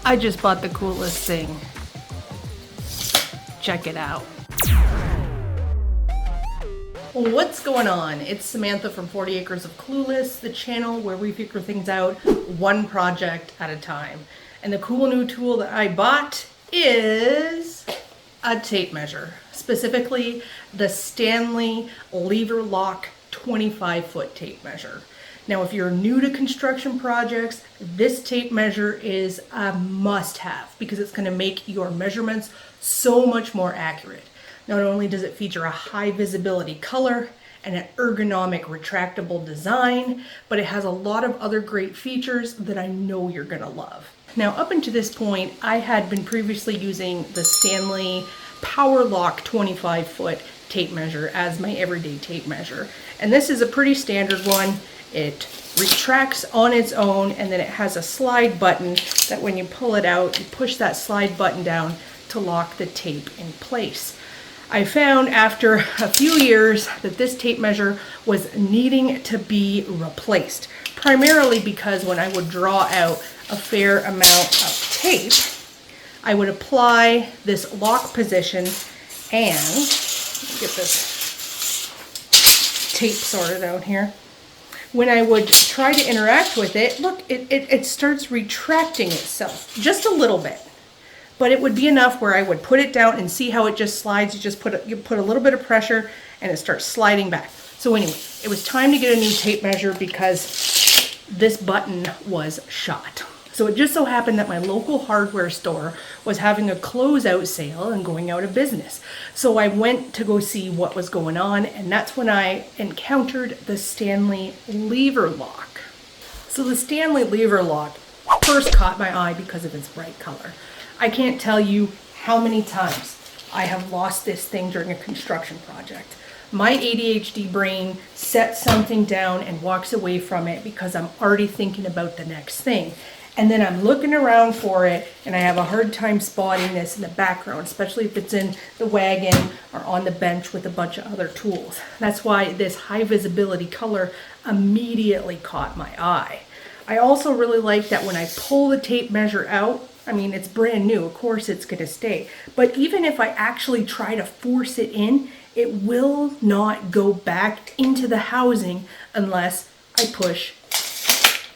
I just bought the coolest thing. Check it out. What's going on? It's Samantha from 40 Acres of Clueless, the channel where we figure things out one project at a time. And the cool new tool that I bought is a tape measure, specifically the Stanley Lever Lock 25-foot tape measure. Now, if you're new to construction projects, this tape measure is a must-have because it's going to make your measurements so much more accurate. Not only does it feature a high visibility color and an ergonomic retractable design, but it has a lot of other great features that I know you're going to love. Now, up until this point, I had been previously using the Stanley Power Lock 25-foot tape measure as my everyday tape measure. And this is a pretty standard one. It retracts on its own, and then it has a slide button that when you pull it out, you push that slide button down to lock the tape in place. I found after a few years that this tape measure was needing to be replaced, primarily because when I would draw out a fair amount of tape, I would apply this lock position and get this tape sorted out here. When I would try to interact with it, look, it starts retracting itself just a little bit. But it would be enough where I would put it down and see how it just slides. You put a little bit of pressure and it starts sliding back. So anyway, it was time to get a new tape measure because this button was shot. So it just so happened that my local hardware store was having a closeout sale and going out of business. So I went to go see what was going on, and that's when I encountered the Stanley Lever Lock. So the Stanley Lever Lock first caught my eye because of its bright color. I can't tell you how many times I have lost this thing during a construction project. My ADHD brain sets something down and walks away from it because I'm already thinking about the next thing. And then I'm looking around for it and I have a hard time spotting this in the background, especially if it's in the wagon or on the bench with a bunch of other tools. That's why this high visibility color immediately caught my eye. I also really like that when I pull the tape measure out, I mean, it's brand new, of course it's gonna stay. But even if I actually try to force it in, it will not go back into the housing unless I push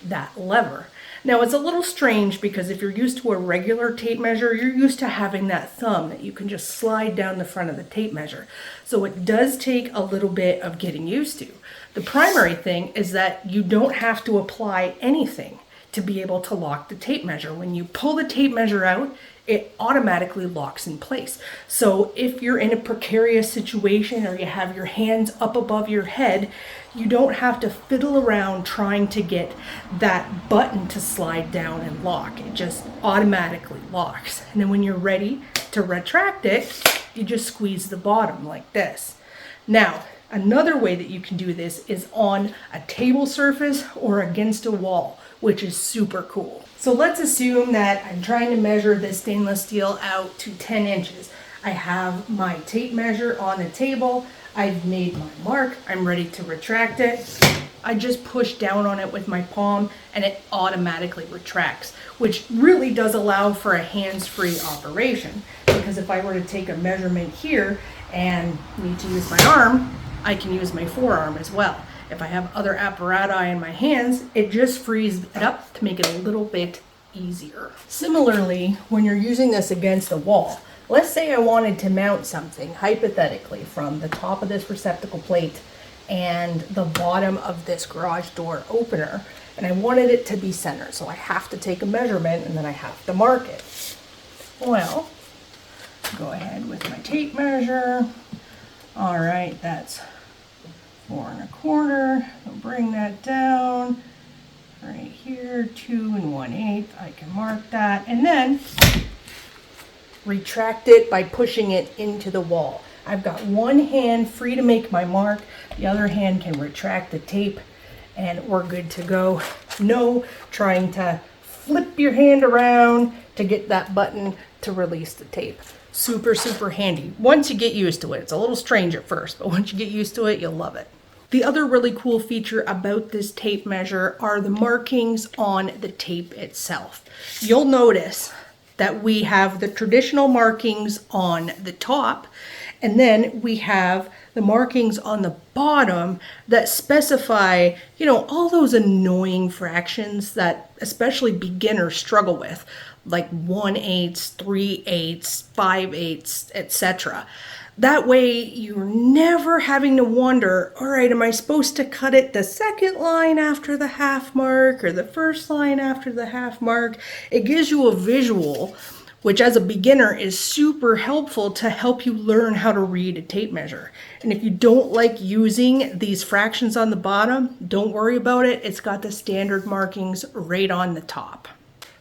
that lever. Now, it's a little strange because if you're used to a regular tape measure, you're used to having that thumb that you can just slide down the front of the tape measure. So it does take a little bit of getting used to. The primary thing is that you don't have to apply anything to be able to lock the tape measure. When you pull the tape measure out, it automatically locks in place. So if you're in a precarious situation or you have your hands up above your head, you don't have to fiddle around trying to get that button to slide down and lock. It just automatically locks. And then when you're ready to retract it, you just squeeze the bottom like this. Now, another way that you can do this is on a table surface or against a wall, which is super cool. So let's assume that I'm trying to measure this stainless steel out to 10 inches. I have my tape measure on the table. I've made my mark. I'm ready to retract it. I just push down on it with my palm and it automatically retracts, which really does allow for a hands-free operation. Because if I were to take a measurement here and need to use my arm, I can use my forearm as well. If I have other apparatus in my hands, it just frees it up to make it a little bit easier. Similarly, when you're using this against the wall, let's say I wanted to mount something, hypothetically, from the top of this receptacle plate and the bottom of this garage door opener, and I wanted it to be centered, so I have to take a measurement and then I have to mark it. Well, go ahead with my tape measure. All right, that's 4 1/4. I'll bring that down right here, 2 1/8. I can mark that and then retract it by pushing it into the wall. I've got one hand free to make my mark. The other hand can retract the tape and we're good to go. No trying to flip your hand around to get that button to release the tape. Super, super handy. Once you get used to it, it's a little strange at first, but once you get used to it, you'll love it. The other really cool feature about this tape measure are the markings on the tape itself. You'll notice that we have the traditional markings on the top, and then we have the markings on the bottom that specify, all those annoying fractions that especially beginners struggle with, like 1/8, 3/8, 5/8, etc. That way you're never having to wonder, all right, am I supposed to cut it the second line after the half mark or the first line after the half mark? It gives you a visual, which as a beginner is super helpful to help you learn how to read a tape measure. And if you don't like using these fractions on the bottom, don't worry about it. It's got the standard markings right on the top.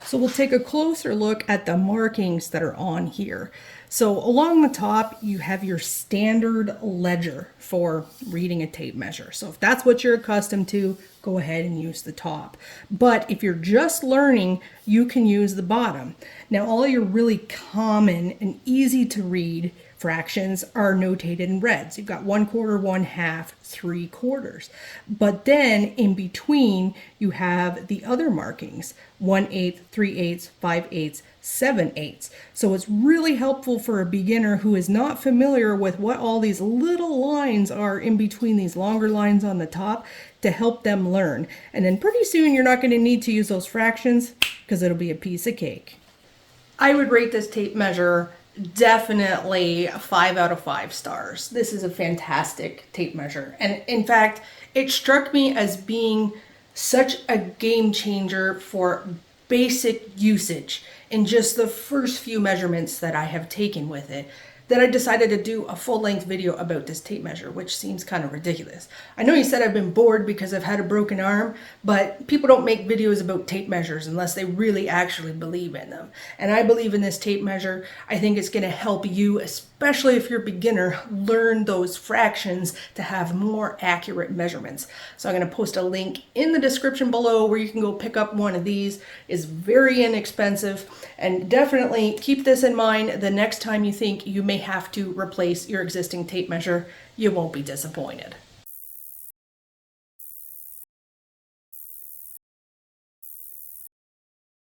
So we'll take a closer look at the markings that are on here. So along the top, you have your standard ledger for reading a tape measure. So if that's what you're accustomed to, go ahead and use the top. But if you're just learning, you can use the bottom. Now, all your really common and easy to read fractions are notated in red. So you've got 1/4, 1/2, 3/4. But then in between, you have the other markings, 1/8, 3/8, 5/8, 7/8. So it's really helpful for a beginner who is not familiar with what all these little lines are in between these longer lines on the top to help them learn. And then pretty soon you're not going to need to use those fractions because it'll be a piece of cake. I would rate this tape measure definitely 5 out of 5 stars. This is a fantastic tape measure. And in fact, it struck me as being such a game changer for basic usage in just the first few measurements that I have taken with it, that I decided to do a full-length video about this tape measure, which seems kind of ridiculous. I know you said I've been bored because I've had a broken arm, but people don't make videos about tape measures unless they really actually believe in them. And I believe in this tape measure. I think it's going to help you, especially if you're a beginner, learn those fractions to have more accurate measurements. So I'm going to post a link in the description below where you can go pick up one of these. It's very inexpensive, and definitely keep this in mind the next time you think you may have to replace your existing tape measure. You won't be disappointed.